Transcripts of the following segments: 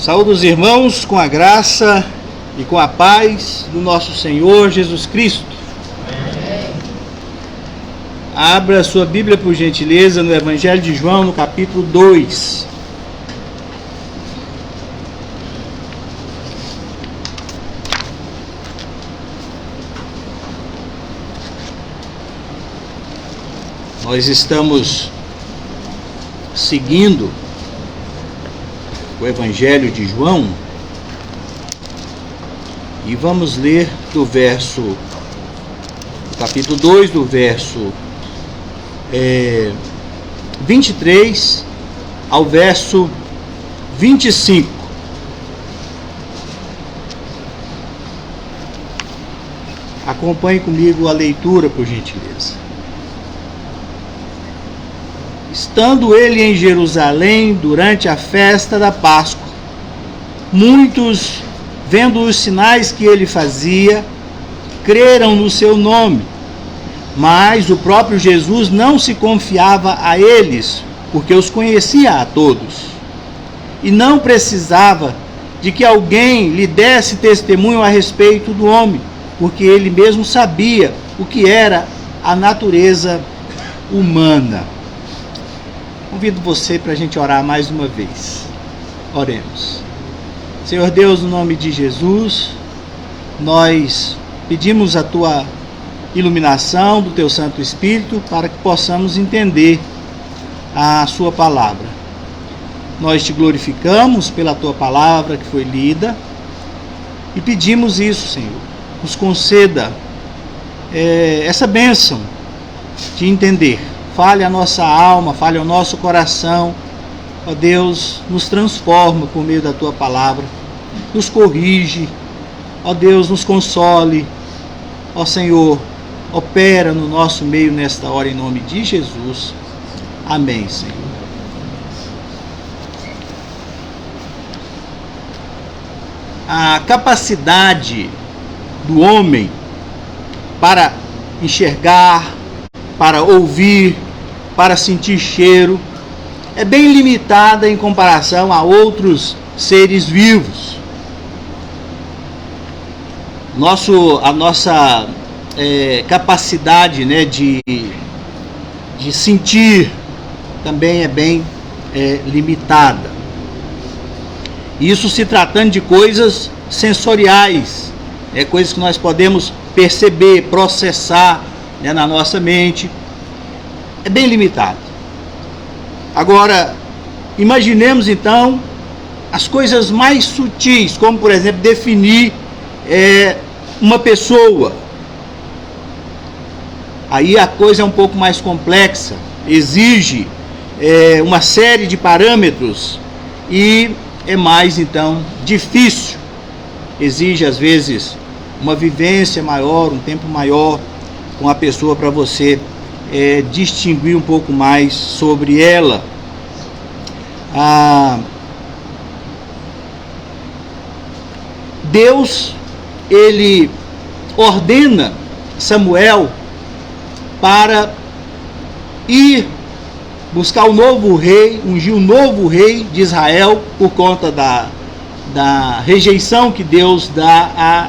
Saúdo os irmãos com a graça e com a paz do nosso Senhor Jesus Cristo. Amém. Abra sua Bíblia, por gentileza, no Evangelho de João, no capítulo 2. Nós estamos seguindo o Evangelho de João e vamos ler do capítulo 2, do verso 23 ao verso 25. Acompanhe comigo a leitura, por gentileza. Estando ele em Jerusalém durante a festa da Páscoa, muitos, vendo os sinais que ele fazia, creram no seu nome. Mas o próprio Jesus não se confiava a eles, porque os conhecia a todos. E não precisava de que alguém lhe desse testemunho a respeito do homem, porque ele mesmo sabia o que era a natureza humana. Convido você para a gente orar mais uma vez. Oremos. Senhor Deus, no nome de Jesus, nós pedimos a Tua iluminação do Teu Santo Espírito para que possamos entender a Sua palavra. Nós Te glorificamos pela Tua palavra que foi lida e pedimos isso, Senhor. Nos conceda essa bênção de entender. Fale a nossa alma, fale ao nosso coração. Ó Deus, nos transforma por meio da Tua palavra, nos corrige. Ó Deus, nos console. Ó Senhor, opera no nosso meio nesta hora em nome de Jesus. Amém, Senhor. A capacidade do homem para enxergar, para ouvir, para sentir cheiro, é bem limitada em comparação a outros seres vivos. A nossa capacidade, né, de sentir também é bem limitada. Isso se tratando de coisas sensoriais, coisas que nós podemos perceber, processar, na nossa mente, é bem limitado. Agora, imaginemos então as coisas mais sutis, como por exemplo definir uma pessoa. Aí a coisa é um pouco mais complexa, exige uma série de parâmetros e é mais então difícil, exige às vezes uma vivência maior, um tempo maior com a pessoa para você distinguir um pouco mais sobre ela. Deus, ele ordena Samuel para ir buscar o novo rei, ungir o novo rei de Israel por conta da rejeição que Deus dá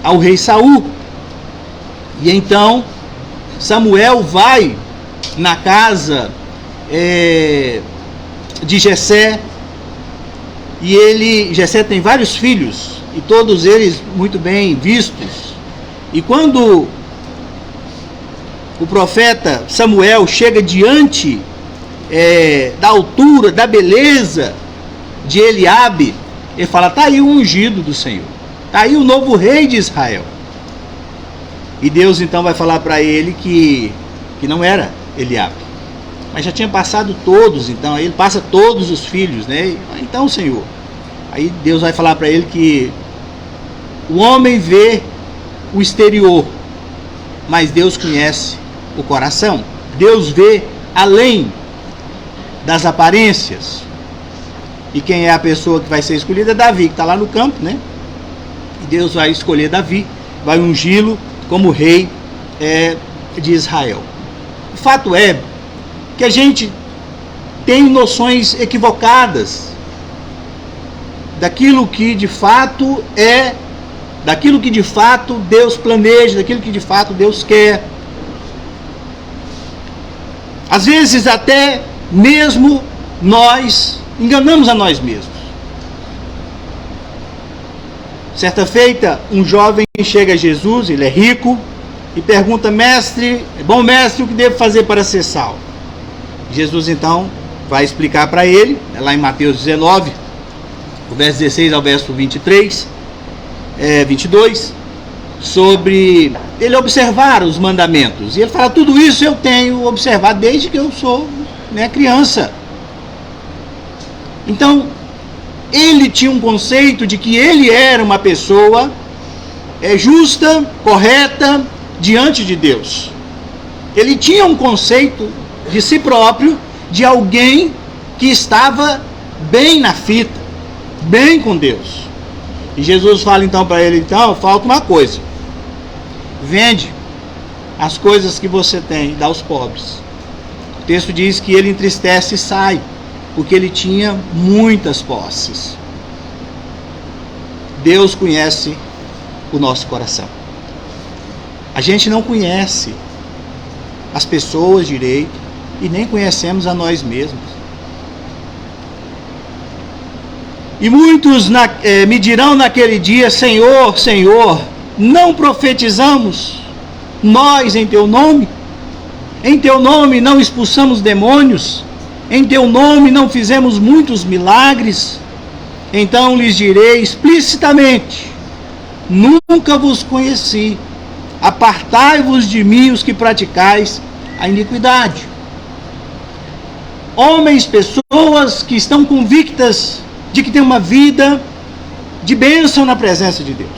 ao rei Saul. E então Samuel vai na casa de Jessé, e Jessé tem vários filhos, e todos eles muito bem vistos. E quando o profeta Samuel chega diante da altura, da beleza de Eliabe, ele fala: está aí o ungido do Senhor, está aí o novo rei de Israel. E Deus então vai falar para ele que não era Eliabe, mas já tinha passado todos. Então aí ele passa todos os filhos, né? Então, Senhor, aí Deus vai falar para ele que o homem vê o exterior, mas Deus conhece o coração. Deus vê além das aparências. E quem é a pessoa que vai ser escolhida? É Davi, que está lá no campo, né? E Deus vai escolher Davi, vai ungí-lo como rei de Israel. O fato é que a gente tem noções equivocadas daquilo que de fato é, daquilo que de fato Deus planeja, daquilo que de fato Deus quer. Às vezes até mesmo nós enganamos a nós mesmos. Certa feita, um jovem chega a Jesus, ele é rico, e pergunta: mestre, bom mestre, o que devo fazer para ser salvo? Jesus então vai explicar para ele, lá em Mateus 19, do verso 16 ao verso 22, sobre ele observar os mandamentos. E ele fala: tudo isso eu tenho observado desde que eu sou criança. Então, ele tinha um conceito de que ele era uma pessoa justa, correta, diante de Deus. Ele tinha um conceito de si próprio, de alguém que estava bem na fita, bem com Deus. E Jesus fala então para ele: então, falta uma coisa. Vende as coisas que você tem e dá aos pobres. O texto diz que ele entristece e sai, porque ele tinha muitas posses. Deus conhece o nosso coração. A gente não conhece as pessoas direito e nem conhecemos a nós mesmos. E muitos me dirão naquele dia: Senhor, Senhor, não profetizamos nós em Teu nome? Em Teu nome não expulsamos demônios? Em Teu nome não fizemos muitos milagres? Então lhes direi explicitamente: nunca vos conheci. Apartai-vos de mim, os que praticais a iniquidade. Homens, pessoas que estão convictas de que tem uma vida de bênção na presença de Deus,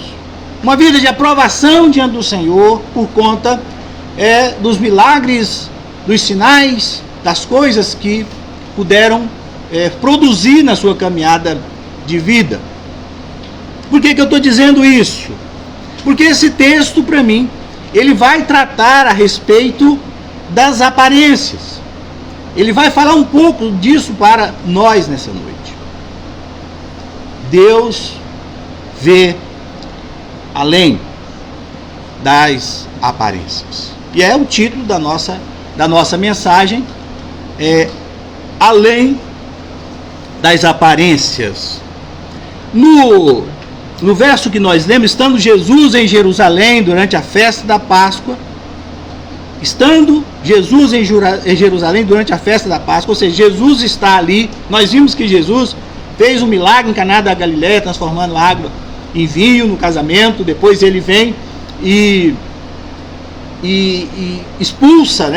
uma vida de aprovação diante do Senhor, por conta dos milagres, dos sinais, das coisas que puderam produzir na sua caminhada de vida. Por que eu estou dizendo isso? Porque esse texto, para mim, ele vai tratar a respeito das aparências. Ele vai falar um pouco disso para nós nessa noite. Deus vê além das aparências. E é o título da nossa mensagem, além das aparências. No verso que nós lemos: estando Jesus em Jerusalém durante a festa da Páscoa, estando Jesus em Jerusalém durante a festa da Páscoa, ou seja, Jesus está ali. Nós vimos que Jesus fez um milagre em Caná da Galileia, transformando água em vinho no casamento. Depois ele vem e expulsa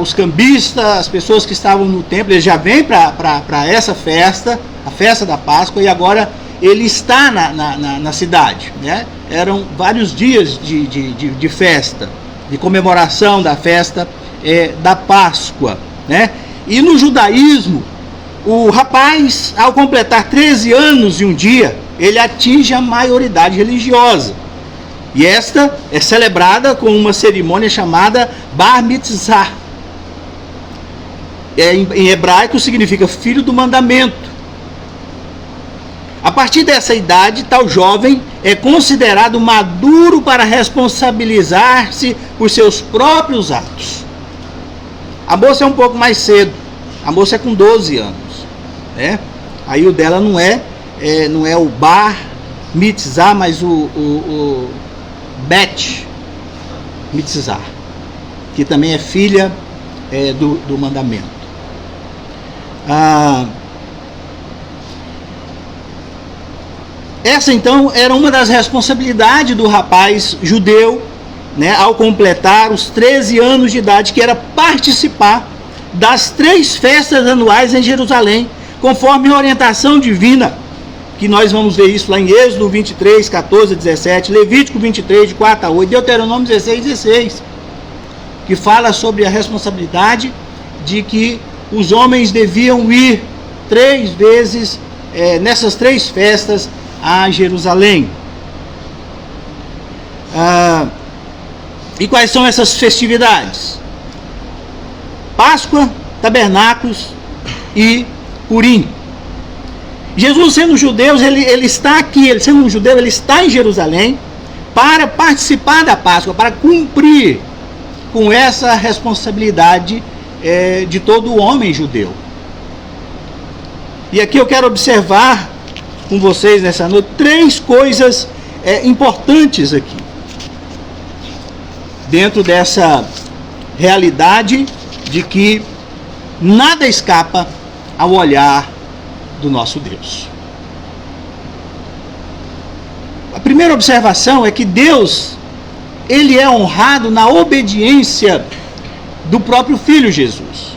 os cambistas, as pessoas que estavam no templo. Ele já vem para essa festa, a festa da Páscoa, e agora ele está na cidade. Eram vários dias de festa, de comemoração da festa da Páscoa. E no judaísmo, o rapaz, ao completar 13 anos e um dia, ele atinge a maioridade religiosa. E esta é celebrada com uma cerimônia chamada Bar Mitzvah. Em hebraico significa filho do mandamento. A partir dessa idade, tal jovem é considerado maduro para responsabilizar-se por seus próprios atos. A moça é um pouco mais cedo. A moça é com 12 anos. Aí o dela não é o Bar Mitzvah, mas o Bet Mitzvah, que também é filha do mandamento. Essa então era uma das responsabilidades do rapaz judeu, ao completar os 13 anos de idade, que era participar das 3 festas anuais em Jerusalém, conforme a orientação divina, que nós vamos ver isso lá em Êxodo 23, 14, 17, Levítico 23, de 4 a 8, Deuteronômio 16, 16, que fala sobre a responsabilidade de que os homens deviam ir 3 vezes nessas 3 festas a Jerusalém. E quais são essas festividades? Páscoa, Tabernáculos e Purim. Jesus, sendo judeu, ele está aqui, ele sendo um judeu, ele está em Jerusalém para participar da Páscoa, para cumprir com essa responsabilidade de todo homem judeu. E aqui eu quero observar com vocês nessa noite 3 coisas importantes aqui, dentro dessa realidade de que nada escapa ao olhar do nosso Deus. A primeira observação é que Deus, ele é honrado na obediência do próprio Filho Jesus.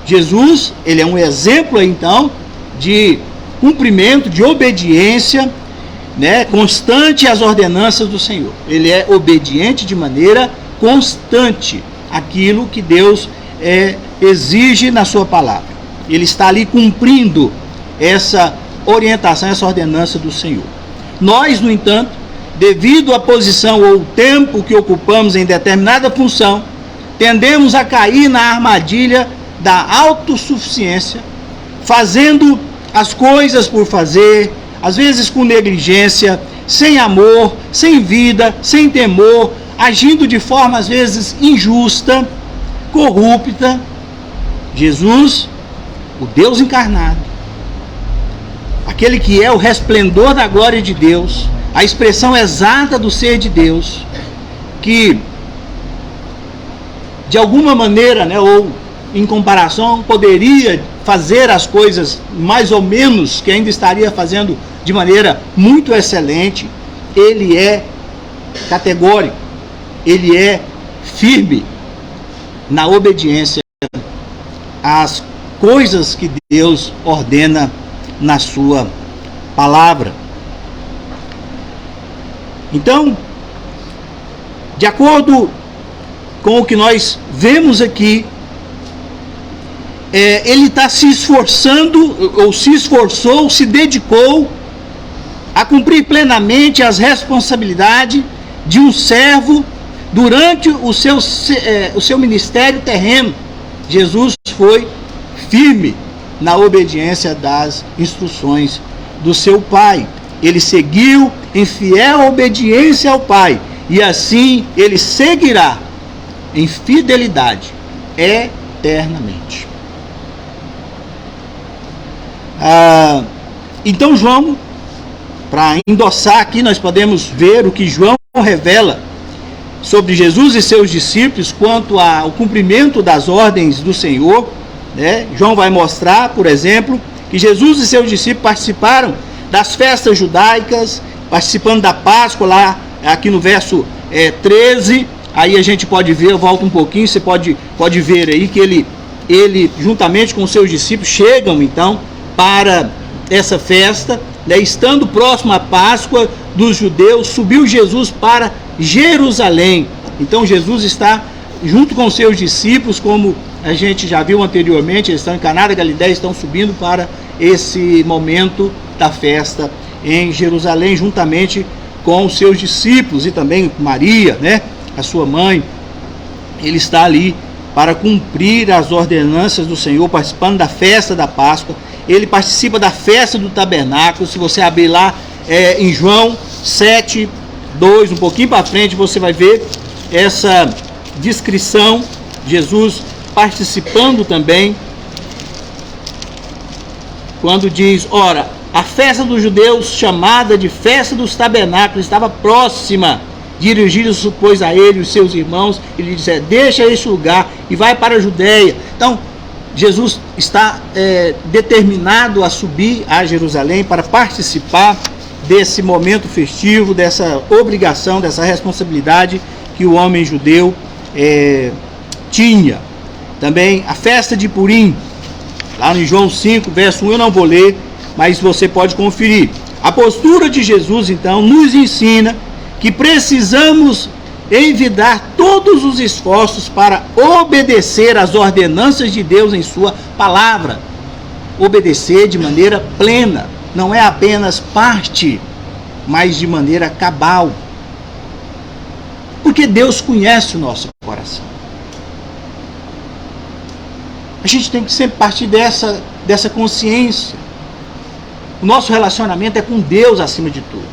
Jesus, ele é um exemplo então de cumprimento, de obediência, né, constante às ordenanças do Senhor. Ele é obediente de maneira constante àquilo que Deus exige na sua palavra. Ele está ali cumprindo essa orientação, essa ordenança do Senhor. Nós, no entanto, devido à posição ou tempo que ocupamos em determinada função, tendemos a cair na armadilha da autossuficiência, fazendo as coisas por fazer, às vezes com negligência, sem amor, sem vida, sem temor, agindo de forma às vezes injusta, corrupta. Jesus, o Deus encarnado, aquele que é o resplendor da glória de Deus, a expressão exata do ser de Deus, que de alguma maneira, né, ou em comparação, poderia fazer as coisas mais ou menos, que ainda estaria fazendo de maneira muito excelente, ele é categórico, ele é firme na obediência às coisas que Deus ordena na sua palavra. Então, de acordo com o que nós vemos aqui, ele está se esforçando, ou se esforçou, se dedicou a cumprir plenamente as responsabilidades de um servo durante o seu ministério terreno. Jesus foi firme na obediência das instruções do seu Pai. Ele seguiu em fiel obediência ao Pai, e assim ele seguirá em fidelidade eternamente. Então João, para endossar aqui, nós podemos ver o que João revela sobre Jesus e seus discípulos quanto ao cumprimento das ordens do Senhor, né? João vai mostrar, por exemplo, que Jesus e seus discípulos participaram das festas judaicas, participando da Páscoa, lá aqui no verso 13, aí a gente pode ver, eu volto um pouquinho, você pode ver aí que ele juntamente com os seus discípulos chegam então para essa festa, né? Estando próximo à Páscoa dos judeus, subiu Jesus para Jerusalém. Então Jesus está junto com os seus discípulos, como a gente já viu anteriormente, eles estão em Caná da Galileia, estão subindo para esse momento da festa em Jerusalém, juntamente com os seus discípulos e também Maria, né, a sua mãe. Ele está ali para cumprir as ordenanças do Senhor, participando da festa da Páscoa. Ele participa da festa do tabernáculo. Se você abrir lá em João 7, 2, um pouquinho para frente, você vai ver essa descrição, Jesus participando também, quando diz: ora, a festa dos judeus, chamada de festa dos tabernáculos, estava próxima. Dirigiram-se, pois, a ele e os seus irmãos, e lhe disseram: deixa este lugar e vai para a Judéia. Então, Jesus está determinado a subir a Jerusalém para participar desse momento festivo, dessa obrigação, dessa responsabilidade que o homem judeu tinha. Também a festa de Purim, lá em João 5, verso 1, eu não vou ler, mas você pode conferir. A postura de Jesus, então, nos ensina que precisamos envidar todos os esforços para obedecer às ordenanças de Deus em sua palavra. Obedecer de maneira plena, não é apenas parte, mas de maneira cabal. Porque Deus conhece o nosso coração. A gente tem que sempre partir dessa consciência. O nosso relacionamento é com Deus acima de tudo.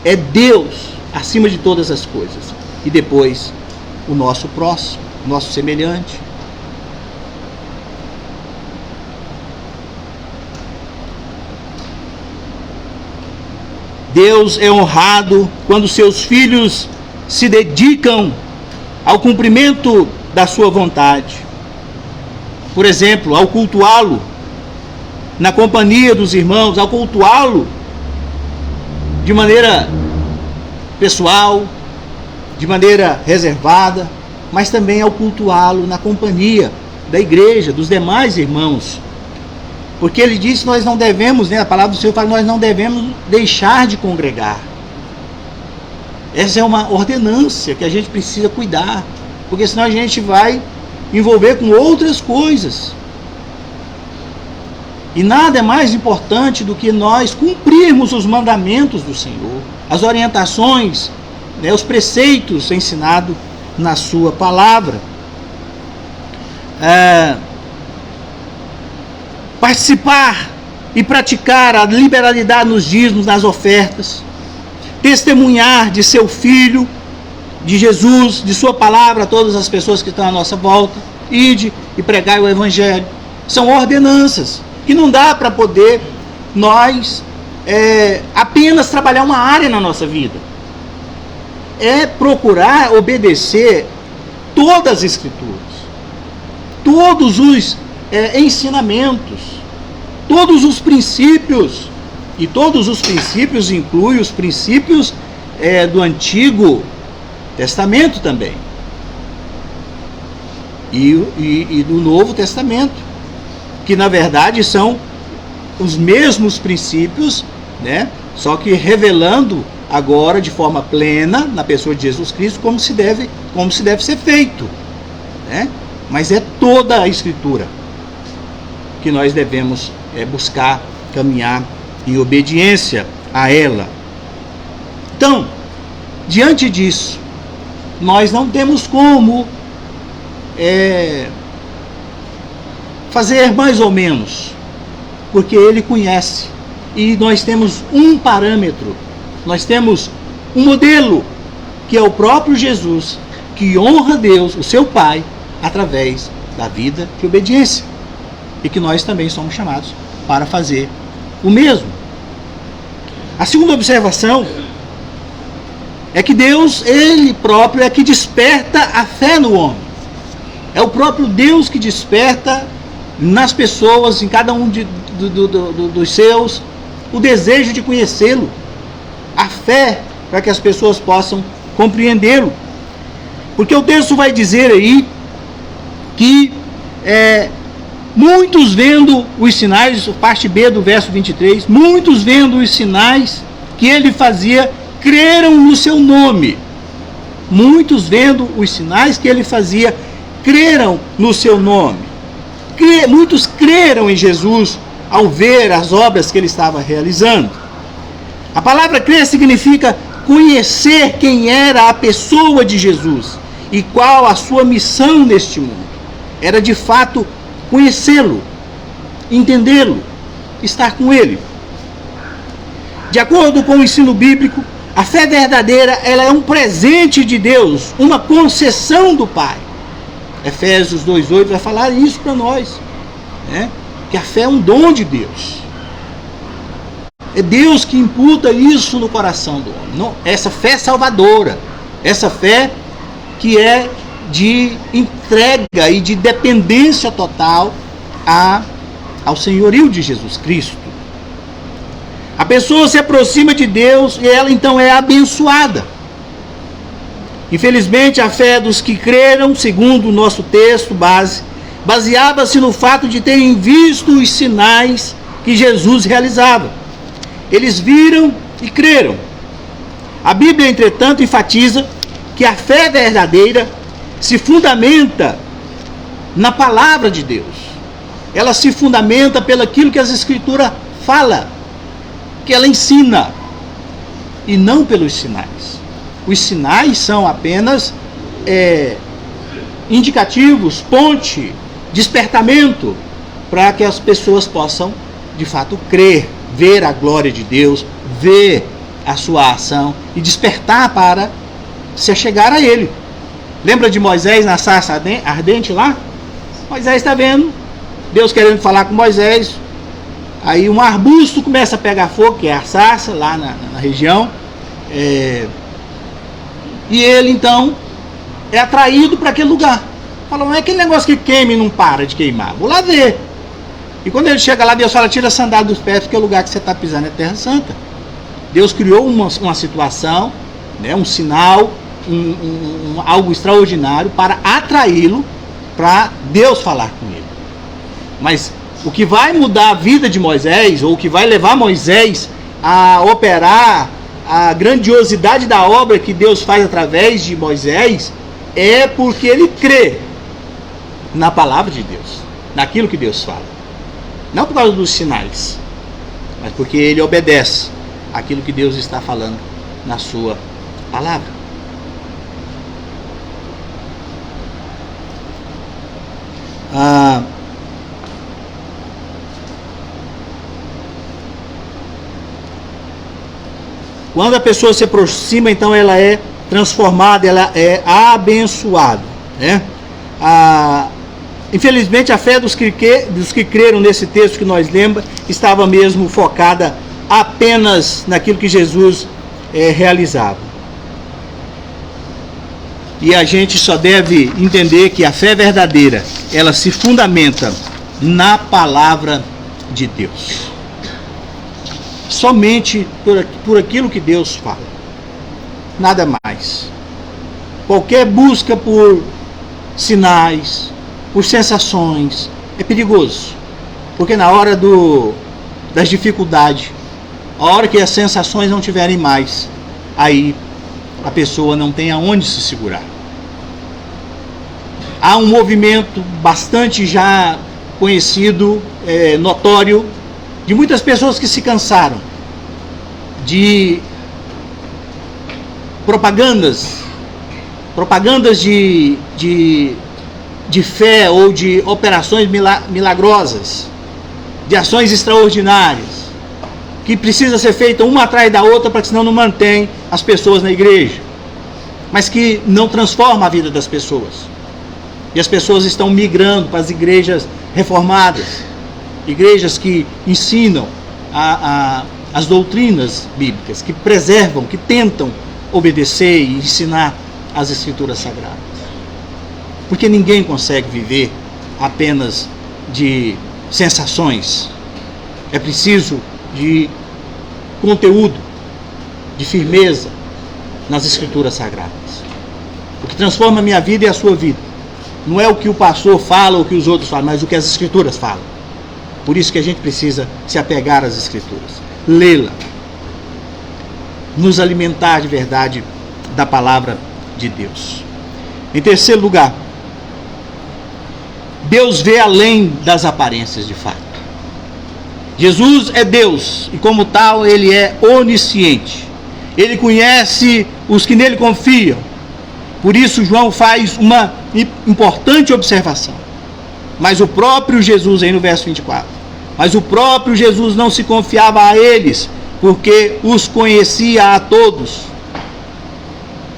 É Deus acima de todas as coisas. E depois, o nosso próximo, o nosso semelhante. Deus é honrado quando seus filhos se dedicam ao cumprimento da sua vontade. Por exemplo, ao cultuá-lo na companhia dos irmãos, ao cultuá-lo de maneira pessoal, de maneira reservada, mas também ao cultuá-lo na companhia da igreja, dos demais irmãos. Porque ele disse que nós não devemos, a palavra do Senhor fala que nós não devemos deixar de congregar. Essa é uma ordenância que a gente precisa cuidar, porque senão a gente vai envolver com outras coisas. E nada é mais importante do que nós cumprirmos os mandamentos do Senhor, as orientações, os preceitos ensinados na sua palavra. Participar e praticar a liberalidade nos dízimos, nas ofertas, testemunhar de seu Filho, de Jesus, de sua palavra a todas as pessoas que estão à nossa volta, ide e pregai o Evangelho. São ordenanças que não dá para poder nós apenas trabalhar uma área na nossa vida. É procurar obedecer todas as Escrituras, todos os ensinamentos, todos os princípios, e todos os princípios incluem os princípios do Antigo Testamento também, e do Novo Testamento, que na verdade são os mesmos princípios, só que revelando agora de forma plena na pessoa de Jesus Cristo como se deve ser feito, mas é toda a Escritura que nós devemos buscar caminhar em obediência a ela. Então, diante disso, nós não temos como fazer mais ou menos, porque Ele conhece, e nós temos um parâmetro, nós temos um modelo, que é o próprio Jesus, que honra Deus, o seu Pai, através da vida de obediência, e que nós também somos chamados para fazer o mesmo. A segunda observação é que Deus, Ele próprio, é que desperta a fé no homem. É o próprio Deus que desperta nas pessoas, em cada um dos seus, o desejo de conhecê-lo, a fé para que as pessoas possam compreendê-lo. Porque o texto vai dizer aí que muitos vendo os sinais, parte B do verso 23, muitos vendo os sinais que ele fazia, creram no seu nome. Muitos vendo os sinais que ele fazia, creram no seu nome. Muitos creram em Jesus ao ver as obras que ele estava realizando. A palavra crer significa conhecer quem era a pessoa de Jesus e qual a sua missão neste mundo. Era de fato conhecê-lo, entendê-lo, estar com ele. De acordo com o ensino bíblico, a fé verdadeira ela é um presente de Deus, uma concessão do Pai. Efésios 2,8 vai falar isso para nós, que a fé é um dom de Deus. É Deus que imputa isso no coração do homem. Não, essa fé salvadora, essa fé que é de entrega e de dependência total ao senhorio de Jesus Cristo. A pessoa se aproxima de Deus e ela então é abençoada. Infelizmente, a fé dos que creram, segundo o nosso texto base, baseava-se no fato de terem visto os sinais que Jesus realizava. Eles viram e creram. A Bíblia, entretanto, enfatiza que a fé verdadeira se fundamenta na palavra de Deus. Ela se fundamenta pelaquilo que as Escrituras falam, que ela ensina, e não pelos sinais. Os sinais são apenas indicativos, ponte, despertamento, para que as pessoas possam, de fato, crer ver a glória de Deus, ver a sua ação e despertar para se achegar a Ele. Lembra de Moisés na sarça ardente lá? Moisés está vendo Deus querendo falar com Moisés. Aí um arbusto começa a pegar fogo, que é a sarça, lá na região. E ele então é atraído para aquele lugar. Fala, não é aquele negócio que queima e não para de queimar. Vou lá ver. E quando ele chega lá, Deus fala, tira a sandália dos pés, porque o lugar que você está pisando é terra santa. Deus criou uma situação, né, um sinal, algo extraordinário para atraí-lo, para Deus falar com ele. Mas o que vai mudar a vida de Moisés, ou o que vai levar Moisés a operar a grandiosidade da obra que Deus faz através de Moisés, é porque ele crê na palavra de Deus, naquilo que Deus fala. Não por causa dos sinais, mas porque ele obedece aquilo que Deus está falando na sua palavra. Quando a pessoa se aproxima, então ela é transformada, ela é abençoada, né? Infelizmente a fé dos que creram nesse texto que nós lemos estava mesmo focada apenas naquilo que Jesus realizava. E a gente só deve entender que a fé verdadeira, ela se fundamenta na palavra de Deus. Somente por aquilo que Deus fala. Nada mais. Qualquer busca por sinais, por sensações, é perigoso. Porque na hora das dificuldades, a hora que as sensações não tiverem mais, aí a pessoa não tem aonde se segurar. Há um movimento bastante já conhecido, notório, de muitas pessoas que se cansaram de propagandas de fé ou de operações milagrosas, de ações extraordinárias, que precisa ser feita uma atrás da outra, para que senão não mantém as pessoas na igreja, mas que não transforma a vida das pessoas. E as pessoas estão migrando para as igrejas reformadas, igrejas que ensinam as doutrinas bíblicas, que preservam, que tentam obedecer e ensinar as escrituras sagradas. Porque ninguém consegue viver apenas de sensações. É preciso de conteúdo, de firmeza nas escrituras sagradas. O que transforma a minha vida é a sua vida. Não é o que o pastor fala ou o que os outros falam, mas o que as escrituras falam. Por isso que a gente precisa se apegar às escrituras, lê-la, nos alimentar de verdade da palavra de Deus. Em terceiro lugar, Deus vê além das aparências de fato. Jesus é Deus e como tal ele é onisciente. Ele conhece os que nele confiam. Por isso João faz uma importante observação. Mas o próprio Jesus, aí no verso 24, mas o próprio Jesus não se confiava a eles, porque os conhecia a todos.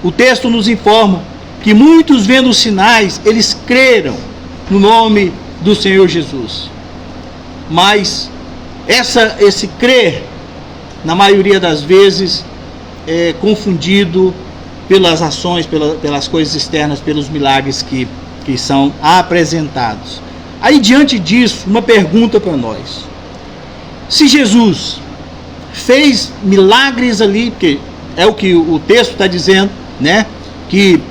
O texto nos informa que muitos, vendo os sinais, eles creram no nome do Senhor Jesus. Mas esse crer, na maioria das vezes, é confundido pelas ações, pelas coisas externas, pelos milagres que são apresentados. Aí, diante disso, uma pergunta para nós. Se Jesus fez milagres ali, porque é o que o texto está dizendo, né? Que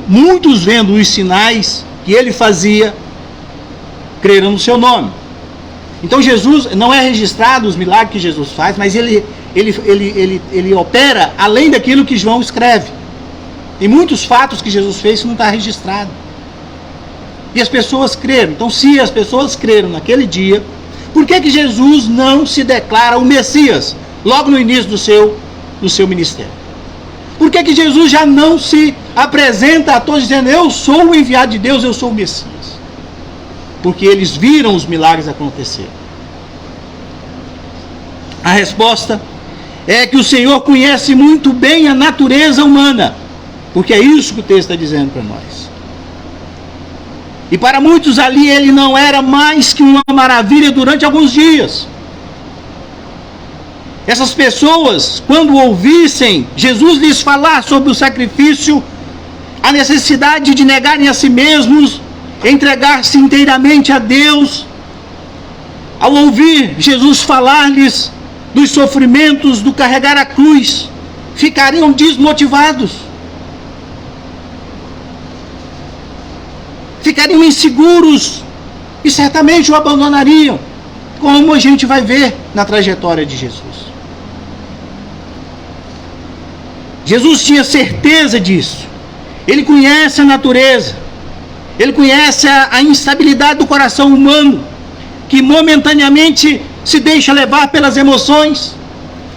muitos, vendo os sinais que ele fazia, creram no seu nome. Então Jesus, não é registrado os milagres que Jesus faz, mas ele opera além daquilo que João escreve. Tem muitos fatos que Jesus fez que não está registrado. E as pessoas creram. Então, se as pessoas creram naquele dia, por que Jesus não se declara o Messias logo no início do seu ministério? Por que Jesus já não se apresenta a todos dizendo: eu sou o enviado de Deus, eu sou o Messias? Porque eles viram os milagres acontecer. A resposta é que o Senhor conhece muito bem a natureza humana, porque é isso que o texto está dizendo para nós. E para muitos ali ele não era mais que uma maravilha durante alguns dias. Essas pessoas, quando ouvissem Jesus lhes falar sobre o sacrifício, a necessidade de negarem a si mesmos, entregar-se inteiramente a Deus, ao ouvir Jesus falar-lhes dos sofrimentos do carregar a cruz, ficariam desmotivados, ficariam inseguros e certamente o abandonariam, como a gente vai ver na trajetória de Jesus. Jesus tinha certeza disso. Ele conhece a natureza, ele conhece a instabilidade do coração humano, que momentaneamente se deixa levar pelas emoções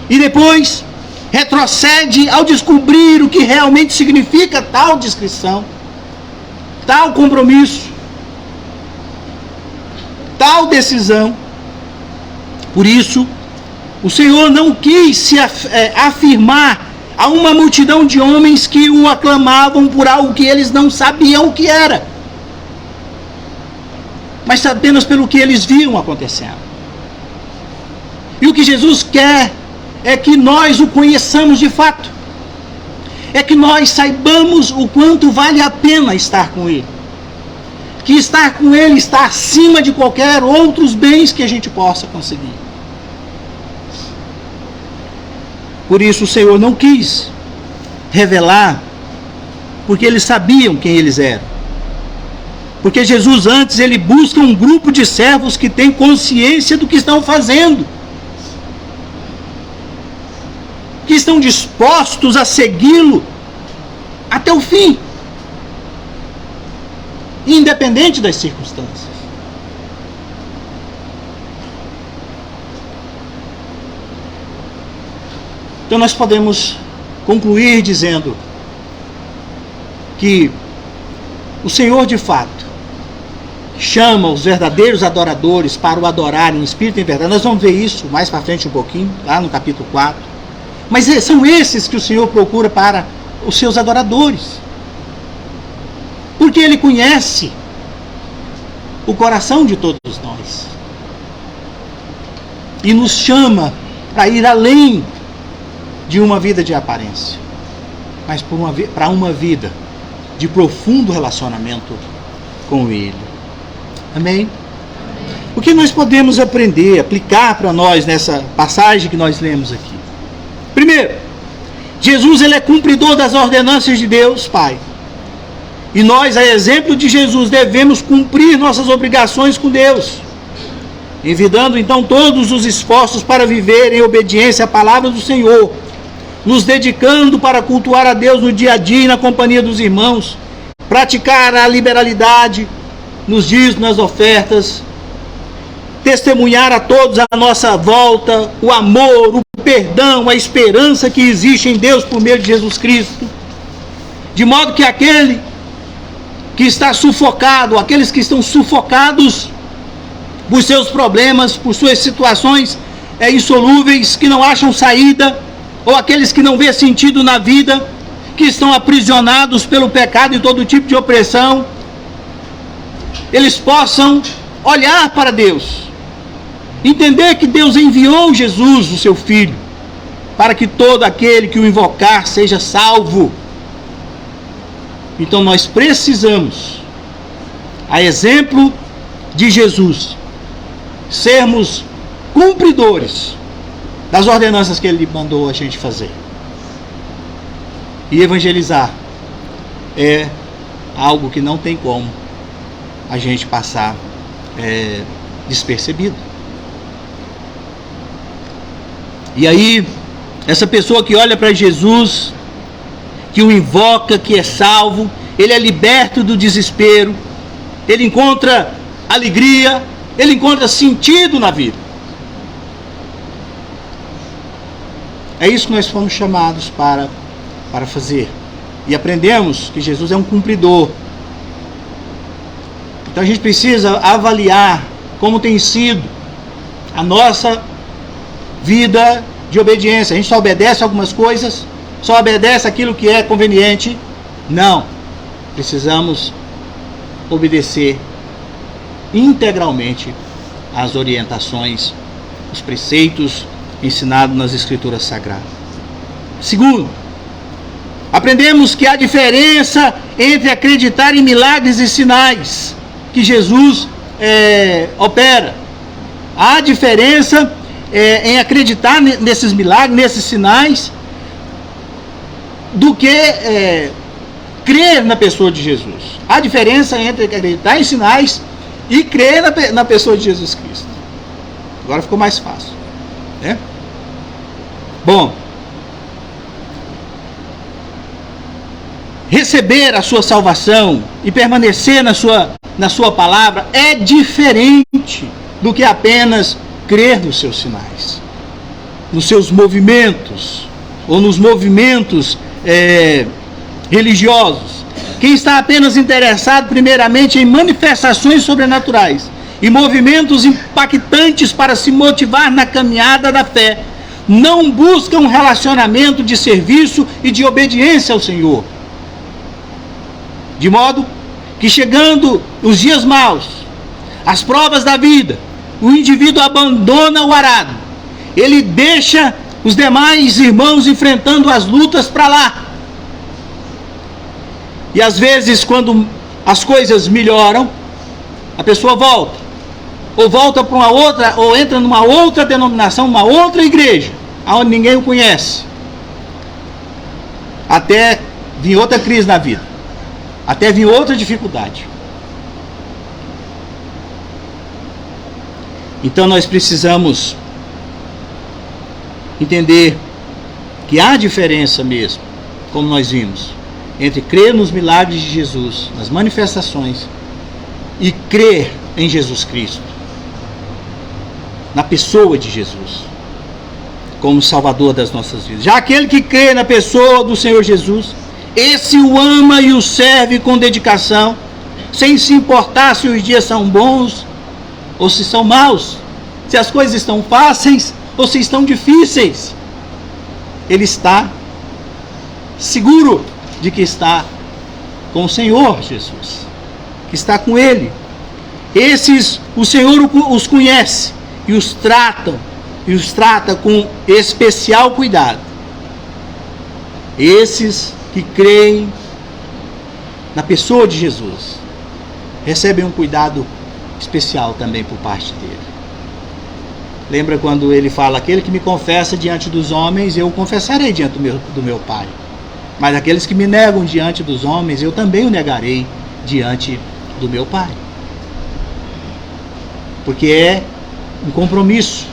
e depois retrocede ao descobrir o que realmente significa tal descrição, tal compromisso, tal decisão. Por isso, o Senhor não quis se afirmar a uma multidão de homens que o aclamavam por algo que eles não sabiam o que era, mas apenas pelo que eles viam acontecendo. E o que Jesus quer é que nós o conheçamos de fato, é que nós saibamos o quanto vale a pena estar com Ele, que estar com Ele está acima de qualquer outros bens que a gente possa conseguir. Por isso o Senhor não quis revelar, porque eles sabiam quem eles eram. Porque Jesus antes, ele busca um grupo de servos que tem consciência do que estão fazendo, que estão dispostos a segui-lo até o fim, independente das circunstâncias. Então nós podemos concluir dizendo que o Senhor de fato chama os verdadeiros adoradores para o adorarem em espírito e em verdade. Nós vamos ver isso mais para frente um pouquinho, lá no capítulo 4. Mas são esses que o Senhor procura para os seus adoradores, porque Ele conhece o coração de todos nós e nos chama para ir além de uma vida de aparência, mas para uma vida de profundo relacionamento com Ele. Amém? O que nós podemos aprender, aplicar para nós nessa passagem que nós lemos aqui? Primeiro, Jesus ele é cumpridor das ordenanças de Deus Pai. E nós, a exemplo de Jesus, devemos cumprir nossas obrigações com Deus, envidando então todos os esforços para viver em obediência à palavra do Senhor, nos dedicando para cultuar a Deus no dia a dia e na companhia dos irmãos, praticar a liberalidade nos dízimos, nas ofertas, testemunhar a todos à nossa volta o amor, o perdão, a esperança que existe em Deus por meio de Jesus Cristo, de modo que aquele que está sufocado, aqueles que estão sufocados por seus problemas, por suas situações insolúveis, que não acham saída, ou aqueles que não vê sentido na vida, que estão aprisionados pelo pecado e todo tipo de opressão, eles possam olhar para Deus, entender que Deus enviou Jesus, o seu Filho, para que todo aquele que o invocar seja salvo. Então nós precisamos, a exemplo de Jesus, sermos cumpridores das ordenanças que Ele mandou a gente fazer. E evangelizar é algo que não tem como a gente passar despercebido. E aí, essa pessoa que olha para Jesus, que o invoca, que é salvo, ele é liberto do desespero, ele encontra alegria, ele encontra sentido na vida. É isso que nós fomos chamados para fazer. E aprendemos que Jesus é um cumpridor. Então a gente precisa avaliar como tem sido a nossa vida de obediência. A gente só obedece algumas coisas, só obedece aquilo que é conveniente. Não. Precisamos obedecer integralmente às orientações, os preceitos ensinados nas Escrituras Sagradas. Segundo, aprendemos que há diferença entre acreditar em milagres e sinais que Jesus opera. Há diferença em acreditar nesses milagres, nesses sinais, do que crer na pessoa de Jesus. Há diferença entre acreditar em sinais e crer na pessoa de Jesus Cristo. Agora ficou mais fácil, né? Bom, receber a sua salvação e permanecer na sua palavra é diferente do que apenas crer nos seus sinais, nos seus movimentos, ou nos movimentos religiosos. Quem está apenas interessado primeiramente em manifestações sobrenaturais e movimentos impactantes para se motivar na caminhada da fé, não busca um relacionamento de serviço e de obediência ao Senhor. De modo que, chegando os dias maus, as provas da vida, o indivíduo abandona o arado. Ele deixa os demais irmãos enfrentando as lutas para lá. E às vezes, quando as coisas melhoram, a pessoa volta. Ou volta para uma outra, ou entra numa outra denominação, uma outra igreja, onde ninguém o conhece. Até vir outra crise na vida. Até vir outra dificuldade. Então nós precisamos entender que há diferença mesmo, como nós vimos, entre crer nos milagres de Jesus, nas manifestações, e crer em Jesus Cristo, na pessoa de Jesus, como Salvador das nossas vidas. Já aquele que crê na pessoa do Senhor Jesus, esse o ama e o serve com dedicação, sem se importar se os dias são bons ou se são maus, se as coisas estão fáceis ou se estão difíceis. Ele está seguro de que está com o Senhor Jesus, que está com Ele. Esses, o Senhor os conhece e os trata com especial cuidado. Esses que creem na pessoa de Jesus recebem um cuidado especial também por parte dele. Lembra quando ele fala: aquele que me confessa diante dos homens, eu o confessarei diante do meu Pai. Mas aqueles que me negam diante dos homens, eu também o negarei diante do meu Pai. Porque é um compromisso,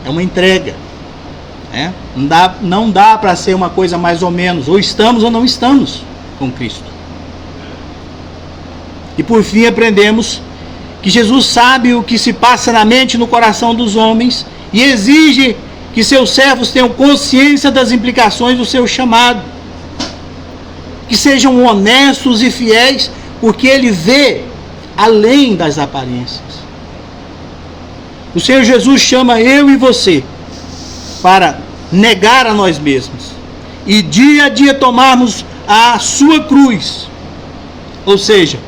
é uma entrega. Não dá para ser uma coisa mais ou menos, ou estamos ou não estamos com Cristo. E por fim aprendemos que Jesus sabe o que se passa na mente e no coração dos homens e exige que seus servos tenham consciência das implicações do seu chamado, que sejam honestos e fiéis, porque Ele vê além das aparências. O Senhor Jesus chama eu e você para negar a nós mesmos e dia a dia tomarmos a sua cruz, ou seja,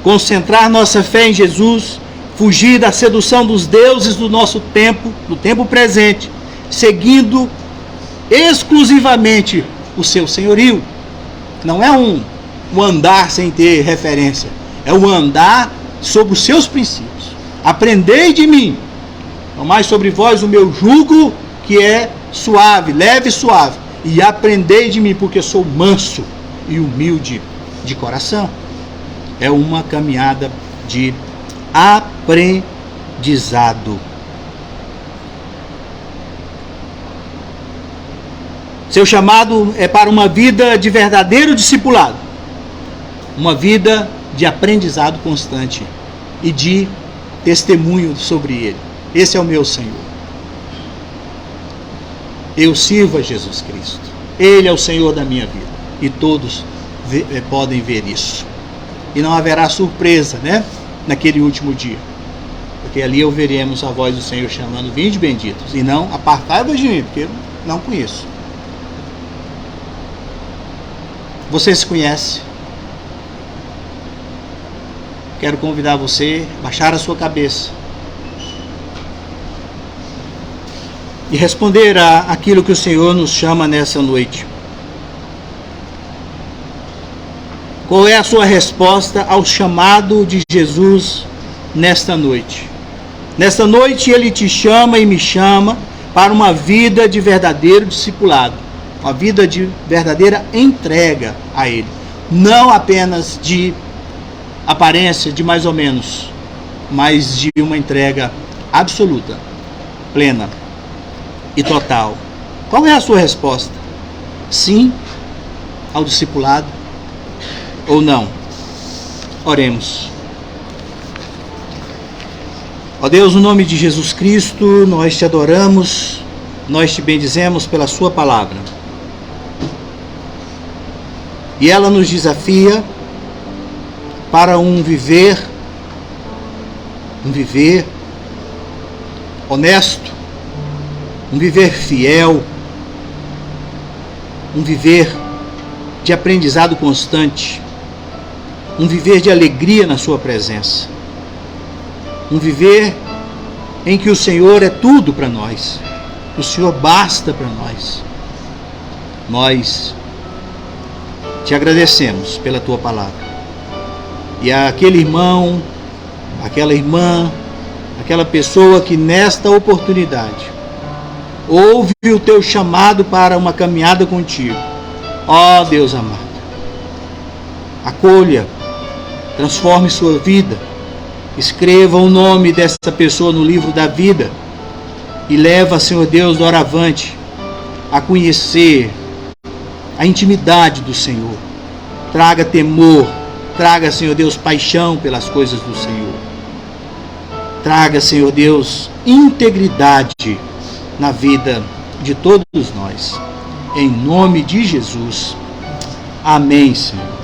concentrar nossa fé em Jesus, fugir da sedução dos deuses do nosso tempo, do tempo presente, seguindo exclusivamente o seu senhorio. Não é um andar sem ter referência, é um andar sobre os seus princípios. Aprendei de mim, tomai sobre vós o meu jugo, que é suave, leve e suave, e aprendei de mim, porque sou manso e humilde de coração. É uma caminhada de aprendizado. Seu chamado é para uma vida de verdadeiro discipulado, uma vida de aprendizado constante e de testemunho sobre Ele. Esse é o meu Senhor. Eu sirvo a Jesus Cristo. Ele é o Senhor da minha vida. E todos podem ver isso. E não haverá surpresa, naquele último dia. porque ali ouviremos a voz do Senhor chamando: vinde benditos, e não apartai-vos de mim, porque eu não conheço. Você se conhece? Quero convidar você a baixar a sua cabeça e responder àquilo que o Senhor nos chama nessa noite. Qual é a sua resposta ao chamado de Jesus nesta noite? Nesta noite Ele te chama e me chama para uma vida de verdadeiro discipulado, uma vida de verdadeira entrega a Ele, não apenas de aparência, de mais ou menos, mas de uma entrega absoluta, plena e total. Qual é a sua resposta? Sim ao discipulado ou não? Oremos. Ó Deus, no nome de Jesus Cristo, nós te adoramos, nós te bendizemos pela sua palavra. E ela nos desafia para um viver honesto, um viver fiel, um viver de aprendizado constante, um viver de alegria na sua presença, um viver em que o Senhor é tudo para nós, o Senhor basta para nós. Nós te agradecemos pela tua palavra. E aquele irmão, aquela irmã, aquela pessoa que nesta oportunidade ouve o teu chamado para uma caminhada contigo, ó Deus amado, acolha, transforme sua vida, escreva o nome dessa pessoa no livro da vida e leva, Senhor Deus, doravante a conhecer a intimidade do Senhor. Traga temor, traga, Senhor Deus, paixão pelas coisas do Senhor. Traga, Senhor Deus, integridade na vida de todos nós. Em nome de Jesus. Amém, Senhor.